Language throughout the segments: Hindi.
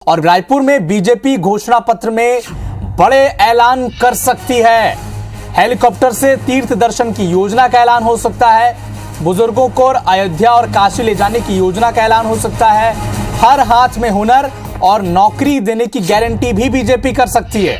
और रायपुर में बीजेपी घोषणा पत्र में बड़े ऐलान कर सकती है। हेलीकॉप्टर से तीर्थ दर्शन की योजना का ऐलान हो सकता है। बुजुर्गों को अयोध्या और काशी ले जाने की योजना का ऐलान हो सकता है। हर हाथ में हुनर और नौकरी देने की गारंटी भी बीजेपी कर सकती है।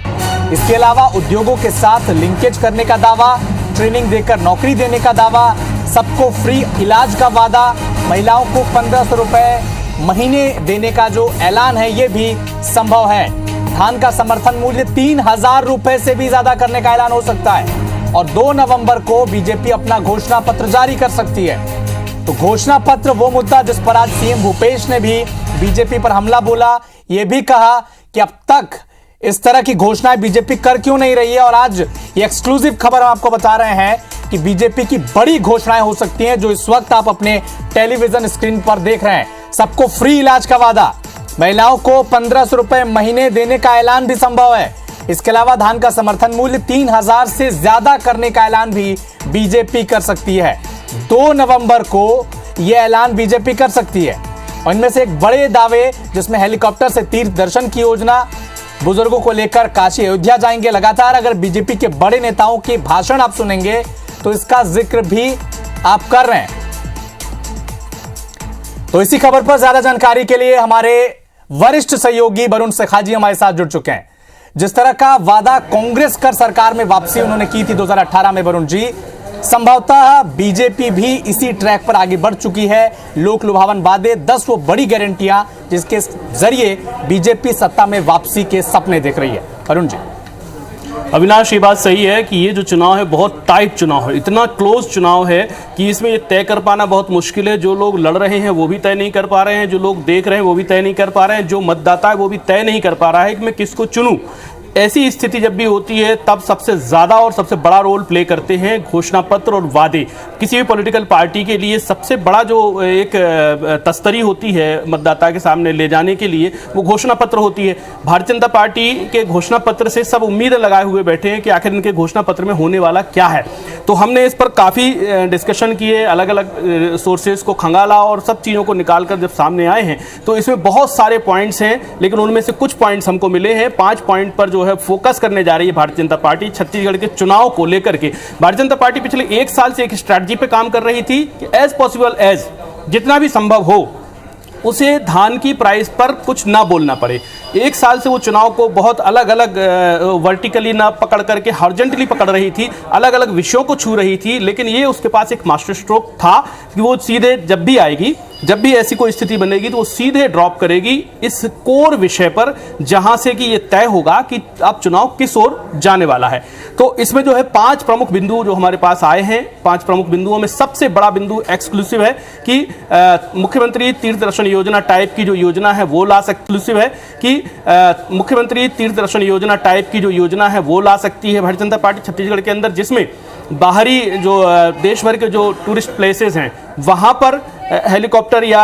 इसके अलावा उद्योगों के साथ लिंकेज करने का दावा, ट्रेनिंग देकर नौकरी देने का दावा, सबको फ्री इलाज का वादा, महिलाओं को 1500 रुपए महीने देने का जो ऐलान है ये भी संभव है। धान का समर्थन मूल्य 3000 रुपए से भी ज्यादा करने का ऐलान हो सकता है। और 2 नवंबर को बीजेपी अपना घोषणा पत्र जारी कर सकती है। तो घोषणा पत्र वो मुद्दा जिस पर आज सीएम भूपेश ने भी बीजेपी पर हमला बोला, ये भी कहा कि अब तक इस तरह की घोषणाएं बीजेपी कर क्यों नहीं रही है। और आज ये एक्सक्लूसिव खबर हम आपको बता रहे हैं कि बीजेपी की बड़ी घोषणाएं हो सकती हैं जो इस वक्त आप अपने टेलीविजन स्क्रीन पर देख रहे हैं। सबको फ्री इलाज का वादा, महिलाओं को 1500 रुपए महीने देने का ऐलान भी संभव है। इसके अलावा धान का समर्थन मूल्य 3000 से ज्यादा करने का ऐलान भी बीजेपी कर सकती है। 2 नवंबर को यह ऐलान बीजेपी कर सकती है। और इनमें से एक बड़े दावे जिसमें हेलीकॉप्टर से तीर्थ दर्शन की योजना, बुजुर्गों को लेकर काशी अयोध्या जाएंगे। लगातार अगर बीजेपी के बड़े नेताओं के भाषण आप सुनेंगे तो इसका जिक्र भी आप कर रहे हैं। तो इसी खबर पर ज्यादा जानकारी के लिए हमारे वरिष्ठ सहयोगी वरुण शेखाजी हमारे साथ जुड़ चुके हैं। जिस तरह का वादा कांग्रेस कर सरकार में वापसी उन्होंने की थी 2018 में, वरुण जी, संभवतः बीजेपी भी इसी ट्रैक पर आगे बढ़ चुकी है। लोक लुभावन वादे, 10 वो बड़ी गारंटियां जिसके जरिए बीजेपी सत्ता में वापसी के सपने देख रही है। वरुण जी। अविनाश, ये बात सही है कि ये जो चुनाव है बहुत टाइट चुनाव है, इतना क्लोज चुनाव है कि इसमें ये तय कर पाना बहुत मुश्किल है। जो लोग लड़ रहे हैं वो भी तय नहीं कर पा रहे हैं, जो लोग देख रहे हैं वो भी तय नहीं कर पा रहे हैं, जो मतदाता है वो भी तय नहीं कर पा रहा है कि मैं किसको चुनूं। ऐसी स्थिति जब भी होती है तब सबसे ज्यादा और सबसे बड़ा रोल प्ले करते हैं घोषणा पत्र और वादे। किसी भी पॉलिटिकल पार्टी के लिए सबसे बड़ा जो एक तस्तरी होती है मतदाता के सामने ले जाने के लिए वो घोषणा पत्र होती है। भारतीय जनता पार्टी के घोषणा पत्र से सब उम्मीदें लगाए हुए बैठे हैं कि आखिर इनके घोषणा पत्र में होने वाला क्या है। तो हमने इस पर काफ़ी डिस्कशन किए, अलग अलग सोर्सेज को खंगाला और सब चीज़ों को निकाल कर जब सामने आए हैं तो इसमें बहुत सारे पॉइंट्स हैं, लेकिन उनमें से कुछ पॉइंट्स हमको मिले हैं। 5 पॉइंट पर जो है फोकस करने जा रही है भारतीय जनता पार्टी छत्तीसगढ़ के चुनाव को लेकर के। भारतीय जनता पार्टी पिछले 1 साल से एक स्ट्रैटेजी पे काम कर रही थी कि एज पॉसिबल एज जितना भी संभव हो उसे धान की प्राइस पर कुछ ना बोलना पड़े। 1 साल से वो चुनाव को बहुत अलग अलग वर्टिकली ना पकड़ करके हॉरिजॉन्टली पकड़ रही थी, अलग अलग विषयों को छू रही थी, लेकिन ये उसके पास एक मास्टर स्ट्रोक था कि वो सीधे जब भी आएगी, जब भी ऐसी कोई स्थिति बनेगी तो वो सीधे ड्रॉप करेगी इस कोर विषय पर जहां से कि ये तय होगा कि अब चुनाव किस ओर जाने वाला है। तो इसमें जो है 5 प्रमुख बिंदु जो हमारे पास आए हैं, 5 प्रमुख बिंदुओं में सबसे बड़ा बिंदु एक्सक्लूसिव है कि मुख्यमंत्री तीर्थ दर्शन योजना टाइप की जो योजना है वो ला सकती एक्सक्लूसिव है कि मुख्यमंत्री तीर्थ दर्शन योजना टाइप की जो योजना है वो ला सकती है भारतीय जनता पार्टी छत्तीसगढ़ के अंदर, जिसमें बाहरी जो देश भर के जो टूरिस्ट प्लेसेस हैं वहाँ पर हेलीकॉप्टर या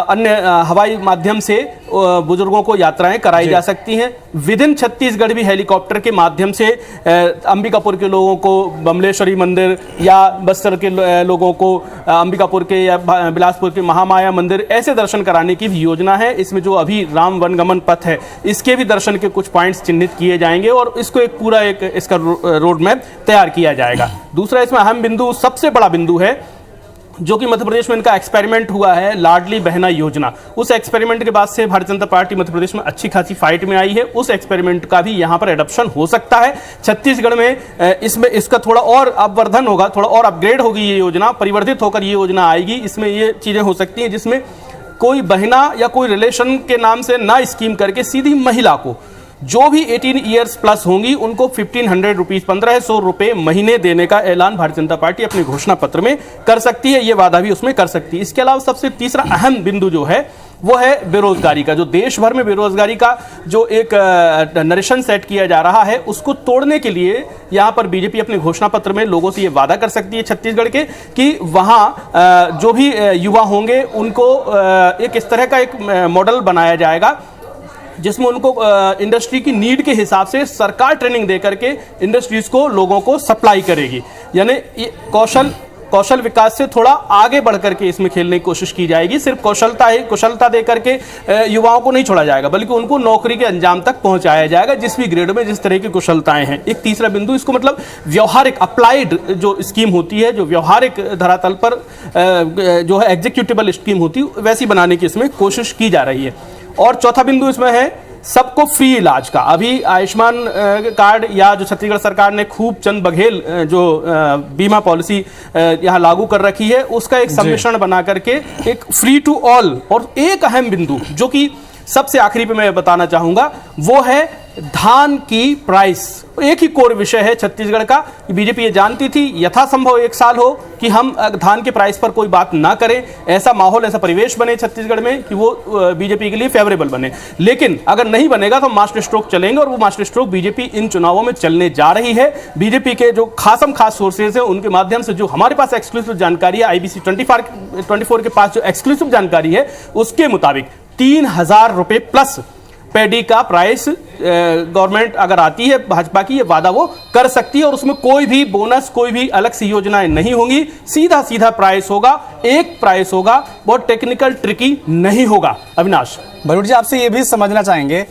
अन्य हवाई माध्यम से बुजुर्गों को यात्राएं कराई जा सकती हैं। विदिन छत्तीसगढ़ भी हेलीकॉप्टर के माध्यम से अंबिकापुर के लोगों को बमलेश्वरी मंदिर या बस्तर के लोगों को अंबिकापुर के या बिलासपुर के महामाया मंदिर ऐसे दर्शन कराने की भी योजना है। इसमें जो अभी राम वनगमन पथ है इसके भी दर्शन के कुछ पॉइंट्स चिन्हित किए जाएंगे और इसको एक पूरा एक इसका रोड मैप तैयार किया जाएगा। दूसरा इसमें अहम बिंदु, सबसे बड़ा बिंदु है जो कि मध्य प्रदेश में इनका एक्सपेरिमेंट हुआ है, लाडली बहना योजना। उस एक्सपेरिमेंट के बाद से भारतीय जनता पार्टी मध्य प्रदेश में अच्छी खासी फाइट में आई है। उस एक्सपेरिमेंट का भी यहाँ पर एडॉप्शन हो सकता है छत्तीसगढ़ में। इसमें इसका थोड़ा और अपवर्धन होगा, थोड़ा और अपग्रेड होगी ये योजना, परिवर्तित होकर ये योजना आएगी। इसमें ये चीज़ें हो सकती हैं जिसमें कोई बहना या कोई रिलेशन के नाम से ना स्कीम करके सीधी महिला को जो भी 18 ईयर्स प्लस होंगी उनको 1500 रुपीज 1500 रुपए महीने देने का ऐलान भारतीय जनता पार्टी अपने घोषणा पत्र में कर सकती है। ये वादा भी उसमें कर सकती है। इसके अलावा सबसे तीसरा अहम बिंदु जो है वो है बेरोजगारी का। जो देश भर में बेरोजगारी का जो एक नरेशन सेट किया जा रहा है उसको तोड़ने के लिए यहाँ पर बीजेपी अपने घोषणा पत्र में लोगों से ये वादा कर सकती है छत्तीसगढ़ के कि वहाँ जो भी युवा होंगे उनको एक इस तरह का एक मॉडल बनाया जाएगा जिसमें उनको इंडस्ट्री की नीड के हिसाब से सरकार ट्रेनिंग दे करके इंडस्ट्रीज को लोगों को सप्लाई करेगी। यानी कौशल कौशल विकास से थोड़ा आगे बढ़ करके इसमें खेलने की कोशिश की जाएगी। सिर्फ कुशलता दे करके युवाओं को नहीं छोड़ा जाएगा, बल्कि उनको नौकरी के अंजाम तक पहुंचाया जाएगा जिस भी ग्रेड में जिस तरह की कुशलताएं हैं। एक तीसरा बिंदु, इसको मतलब व्यवहारिक अप्लाइड जो स्कीम होती है, जो व्यवहारिक धरातल पर जो है एग्जीक्यूटिबल स्कीम होती है, वैसी बनाने की इसमें कोशिश की जा रही है। और चौथा बिंदु इसमें है सबको फ्री इलाज का। अभी आयुष्मान कार्ड या जो छत्तीसगढ़ सरकार ने खूब चंद बघेल जो बीमा पॉलिसी यहाँ लागू कर रखी है, उसका एक सम्मिश्रण बना करके एक फ्री टू ऑल। और एक अहम बिंदु जो कि सबसे आखिरी पे मैं बताना चाहूंगा, वो है धान की प्राइस। एक ही कोर विषय है छत्तीसगढ़ का। बीजेपी ये जानती थी यथासंभव 1 साल हो कि हम धान के प्राइस पर कोई बात ना करें, ऐसा माहौल, ऐसा परिवेश बने छत्तीसगढ़ में कि वो बीजेपी के लिए फेवरेबल बने। लेकिन अगर नहीं बनेगा तो मास्टर स्ट्रोक चलेंगे, और वो मास्टर स्ट्रोक बीजेपी इन चुनावों में चलने जा रही है। बीजेपी के जो खास सोर्सेज है उनके माध्यम से जो हमारे पास एक्सक्लूसिव जानकारी है, IBC 24 के पास जो एक्सक्लूसिव जानकारी है, उसके मुताबिक 3,000 रुपए प्लस पैडी का प्राइस गवर्नमेंट अगर आती है भाजपा की, ये वादा वो कर सकती है। और उसमें कोई भी बोनस, कोई भी अलग सी योजनाएं नहीं होंगी, सीधा प्राइस होगा, एक प्राइस होगा, बहुत टेक्निकल ट्रिकी नहीं होगा। अविनाश, बरूड जी आपसे ये भी समझना चाहेंगे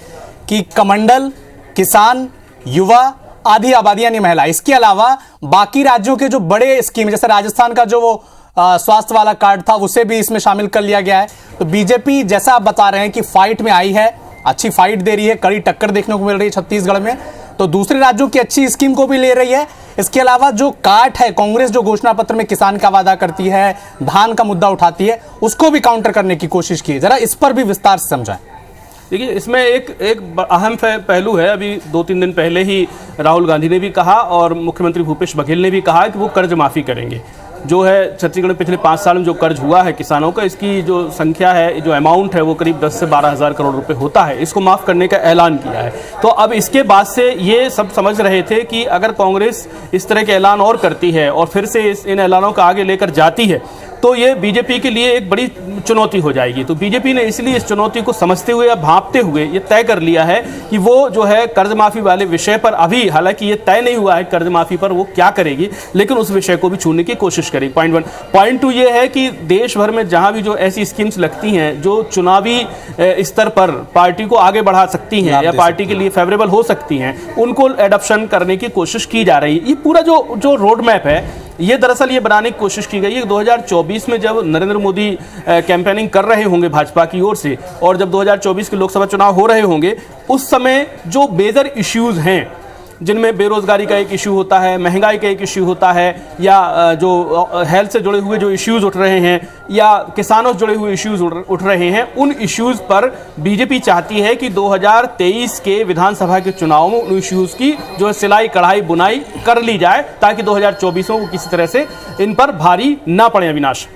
कि कमंडल, किसान, युवा, आधी आबादी यानी महिला, इसके अलावा बाकी राज्यों के जो बड़े स्कीम, जैसे राजस्थान का जो वो स्वास्थ्य वाला कार्ड था, उसे भी इसमें शामिल कर लिया गया है। तो बीजेपी, जैसा आप बता रहे हैं कि फाइट में आई है, अच्छी फाइट दे रही है, कड़ी टक्कर देखने को मिल रही है छत्तीसगढ़ में, तो दूसरे राज्यों की अच्छी स्कीम को भी ले रही है। इसके अलावा जो काट है, कांग्रेस जो घोषणा पत्र में किसान का वादा करती है, धान का मुद्दा उठाती है, उसको भी काउंटर करने की कोशिश की है। जरा इस पर भी विस्तार से समझाएं। देखिए, इसमें एक अहम पहलू है। अभी 2-3 दिन पहले ही राहुल गांधी ने भी कहा और मुख्यमंत्री भूपेश बघेल ने भी कहा कि वो कर्ज माफी करेंगे। जो है छत्तीसगढ़ में पिछले 5 साल में जो कर्ज हुआ है किसानों का, इसकी जो संख्या है, जो अमाउंट है, वो करीब 10 से 12 हज़ार करोड़ रुपए होता है। इसको माफ़ करने का ऐलान किया है। तो अब इसके बाद से ये सब समझ रहे थे कि अगर कांग्रेस इस तरह के ऐलान और करती है और फिर से इन ऐलानों को आगे लेकर जाती है, तो ये बीजेपी के लिए एक बड़ी चुनौती हो जाएगी। तो बीजेपी ने इसलिए इस चुनौती को समझते हुए या भांपते हुए ये तय कर लिया है कि वो जो है कर्ज माफी वाले विषय पर, अभी हालांकि ये तय नहीं हुआ है कर्ज माफी पर वो क्या करेगी, लेकिन उस विषय को भी छूने की कोशिश करेगी। पॉइंट 1। पॉइंट 2 ये है कि देश भर में जहां भी जो ऐसी स्कीम्स लगती हैं जो चुनावी स्तर पर पार्टी को आगे बढ़ा सकती हैं या पार्टी के लिए फेवरेबल हो सकती हैं, उनको एडॉप्शन करने की कोशिश की जा रही है। ये पूरा जो रोड मैप है, ये दरअसल ये बनाने की कोशिश की गई है 2024 में, जब नरेंद्र मोदी कैंपेनिंग कर रहे होंगे भाजपा की ओर से, और जब 2024 के लोकसभा चुनाव हो रहे होंगे, उस समय जो मेजर इश्यूज हैं, जिनमें बेरोजगारी का एक इश्यू होता है, महंगाई का एक इश्यू होता है, या जो हेल्थ से जुड़े हुए जो इश्यूज उठ रहे हैं, या किसानों से जुड़े हुए इश्यूज उठ रहे हैं, उन इश्यूज पर बीजेपी चाहती है कि 2023 के विधानसभा के चुनाव में उन इश्यूज की जो है सिलाई कढ़ाई बुनाई कर ली जाए, ताकि 2024 में वो किसी तरह से इन पर भारी ना पड़े। अविनाश,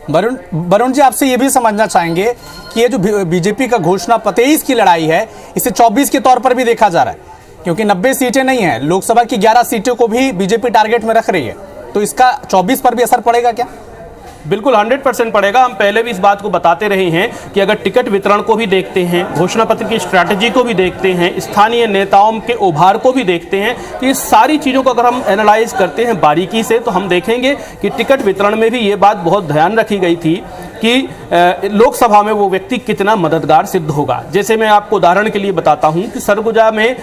वरुण जी आपसे ये भी समझना चाहेंगे कि ये जो बीजेपी का घोषणा पत्र 23 की लड़ाई है, इसे 24 के तौर पर भी देखा जा रहा है, क्योंकि 90 सीटें नहीं हैं, लोकसभा की 11 सीटों को भी बीजेपी टारगेट में रख रही है, तो इसका 24 पर भी असर पड़ेगा क्या? बिल्कुल 100% पड़ेगा। हम पहले भी इस बात को बताते रहे हैं कि अगर टिकट वितरण को भी देखते हैं, घोषणा पत्र की स्ट्रैटेजी को भी देखते हैं, स्थानीय नेताओं के उभार को भी देखते हैं, तो ये सारी चीज़ों को अगर हम एनालाइज करते हैं बारीकी से, तो हम देखेंगे कि टिकट वितरण में भी ये बात बहुत ध्यान रखी गई थी कि लोकसभा में वो व्यक्ति कितना मददगार सिद्ध होगा। जैसे मैं आपको उदाहरण के लिए बताता हूं कि सरगुजा में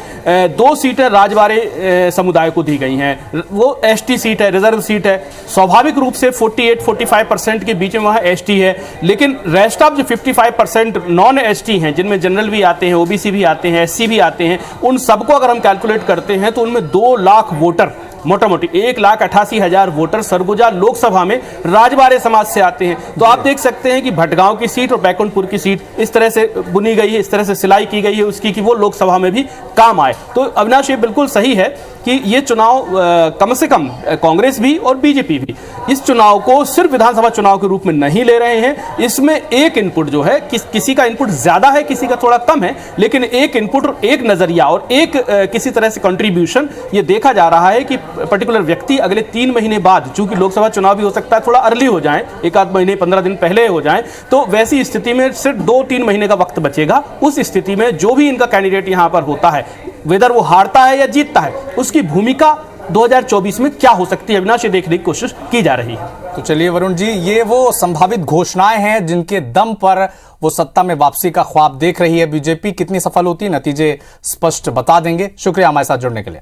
2 सीटें राजबाड़े समुदाय को दी गई हैं। वो ST सीट है, रिजर्व सीट है। स्वाभाविक रूप से 48-45% के बीच में वहाँ ST है, लेकिन रेस्ट ऑफ जो 55% नॉन ST हैं, जिनमें जनरल भी आते हैं, OBC भी आते हैं, SC भी आते हैं, उन सबको अगर हम कैलकुलेट करते हैं तो उनमें 2 लाख वोटर, मोटा मोटी 1,88,000 वोटर सरगुजा लोकसभा में राजबाड़े समाज से आते हैं। तो आप देख सकते हैं कि भटगांव की सीट और बैकुंठपुर की सीट इस तरह से बुनी गई है, इस तरह से सिलाई की गई है उसकी कि वो लोकसभा में भी काम आए। तो अविनाश, ये बिल्कुल सही है कि ये चुनाव कम से कम कांग्रेस भी और बीजेपी भी इस चुनाव को सिर्फ विधानसभा चुनाव के रूप में नहीं ले रहे हैं। इसमें एक इनपुट जो है, किसी का इनपुट ज्यादा है, किसी का थोड़ा कम है, लेकिन एक इनपुट, एक नजरिया और एक किसी तरह से कंट्रीब्यूशन ये देखा जा रहा है कि पर्टिकुलर व्यक्ति अगले 3 महीने बाद, चूंकि लोकसभा चुनाव भी हो सकता है थोड़ा अर्ली हो जाए, 1-8 महीने 15 दिन पहले हो जाए, तो वैसी स्थिति में सिर्फ 2-3 महीने का वक्त बचेगा। उस स्थिति में जो भी इनका कैंडिडेट यहां पर होता है, वेदर वो हारता है या जीतता है, उसकी भूमिका 2024 में क्या हो सकती है अविनाश, ये देखने की कोशिश की जा रही है। तो चलिए वरुण जी, ये वो संभावित घोषणाएं हैं जिनके दम पर वो सत्ता में वापसी का ख्वाब देख रही है बीजेपी। कितनी सफल होती है, नतीजे स्पष्ट बता देंगे। शुक्रिया हमारे साथ जुड़ने के लिए।